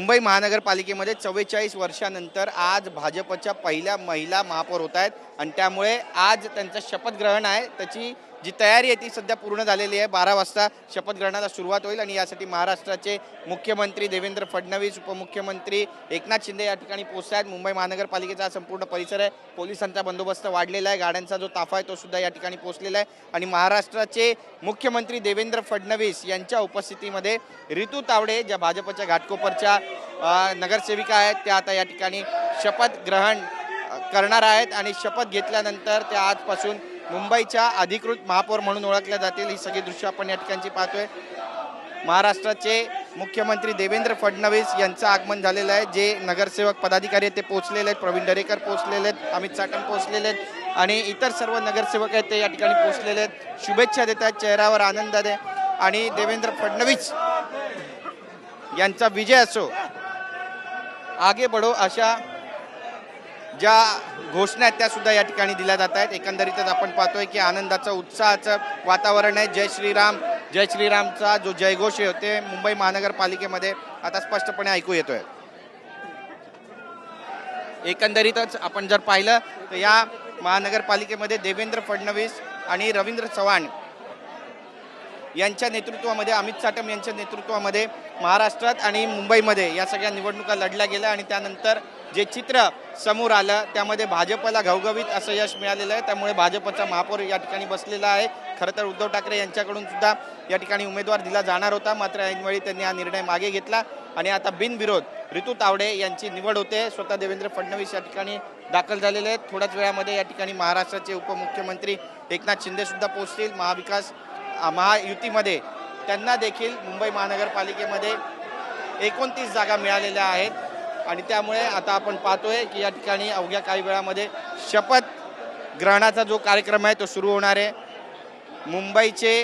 मुंबई महानगरपालिकेमध्ये 44 वर्षानंतर आज भाजपच्या पहिल्या महिला महापौर होत आहेत आणि त्यामुळे आज त्यांचं शपथग्रहण आहे। त्याची जी तयारी आहे ती सध्या पूर्ण झालेली आहे। 12 वाजता शपथग्रहणाला सुरुवात होईल आणि यासाठी महाराष्ट्राचे मुख्यमंत्री देवेंद्र फडणवीस, उपमुख्यमंत्री एकनाथ शिंदे या ठिकाणी पोहोचत आहेत। मुंबई महानगरपालिकेचा संपूर्ण परिसर आहे, पोलिसांचा बंदोबस्त वाढलेला आहे, गाड्यांचा जो ताफा आहे तो सुद्धा या ठिकाणी पोहोचलेला आहे आणि महाराष्ट्राचे मुख्यमंत्री देवेंद्र फडणवीस यांच्या उपस्थितीमध्ये ऋतू तावडे ज्या भाजपच्या घाटकोपरच्या नगरसेविका आहेत त्या आता या ठिकाणी शपथग्रहण करणार आहेत आणि शपथ घेतल्यानंतर त्या आजपासून मुंबईच्या अधिकृत महापौर म्हणून ओळखल्या जातील। ही सगळी दृश्य आपण या ठिकाणी पाहतोय। महाराष्ट्राचे मुख्यमंत्री देवेंद्र फडणवीस यांचं आगमन झालेलं आहे। जे नगरसेवक पदाधिकारी आहेत ते पोहोचलेले आहेत, प्रवीण दरेकर पोहोचलेले आहेत, अमित साटम पोहोचलेले आहेत आणि इतर सर्व नगरसेवक आहेत ते या ठिकाणी पोहोचलेले आहेत। शुभेच्छा देत आहेत, चेहऱ्यावर आनंद आहे आणि देवेंद्र फडणवीस यांचा विजय असो, आगे बढो अशा ज्या घोषणा आहेत त्या सुद्धा या ठिकाणी दिल्या जात आहेत। एकंदरीतच आपण पाहतोय की आनंदाचं उत्साहाचं वातावरण आहे। जय श्रीराम जय श्रीरामचा जो जयघोष आहे ते मुंबई महानगरपालिकेमध्ये आता स्पष्टपणे ऐकू येतोय। एकंदरीतच आपण जर पाहिलं तर या महानगरपालिकेमध्ये देवेंद्र फडणवीस आणि रवींद्र चव्हाण यांच्या नेतृत्वामध्ये, अमित साटम यांच्या नेतृत्वामध्ये महाराष्ट्रात आणि मुंबईमध्ये या सगळ्या निवडणुका लढल्या गेल्या आणि त्यानंतर जे चित्र समोर आलं त्यामध्ये भाजपला घवघवीत असं यश मिळालेलं आहे। त्यामुळे भाजपचा महापौर या ठिकाणी बसलेला आहे। खरं तर उद्धव ठाकरे यांच्याकडून सुद्धा या ठिकाणी उमेदवार दिला जाणार होता, मात्र ऐनवेळी त्यांनी हा निर्णय मागे घेतला आणि आता बिनविरोध ऋतू तावडे यांची निवड होते। स्वतः देवेंद्र फडणवीस या ठिकाणी दाखल झालेले आहेत। थोड्याच वेळामध्ये या ठिकाणी महाराष्ट्राचे उपमुख्यमंत्री एकनाथ शिंदे सुद्धा पोहोचतील। महायुतीमध्ये त्यांना देखील मुंबई महानगरपालिकेमध्ये 29 जागा मिळालेल्या आहेत आणि त्यामुळे आता आपण पाहतोय की या ठिकाणी अवघ्या काही वेळामध्ये शपथ ग्रहणाचा जो कार्यक्रम आहे तो सुरू होणार आहे। मुंबईचे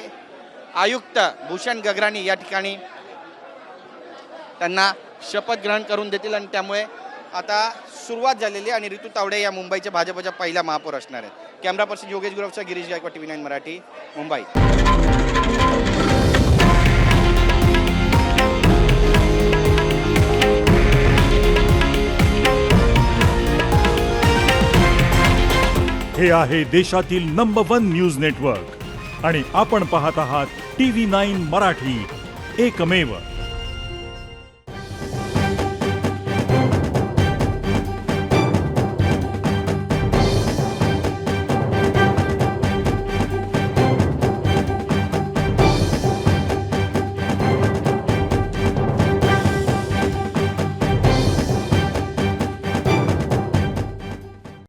आयुक्त भूषण गगराणी या ठिकाणी त्यांना शपथ ग्रहण करून देतील आणि त्यामुळे आता सुरुवात झालेली आणि ऋतू तावडे या मुंबईच्या भाजपच्या पहिल्या महापौर असणार आहेत। कॅमेरा पर्सन योगेश गुरवचा गिरीश गायकवाड, TV9 मराठी, मुंबई। हे आहे देशातील नंबर 1 न्यूज नेटवर्क आणि आपण पाहत आहात TV9 मराठी, एकमेव।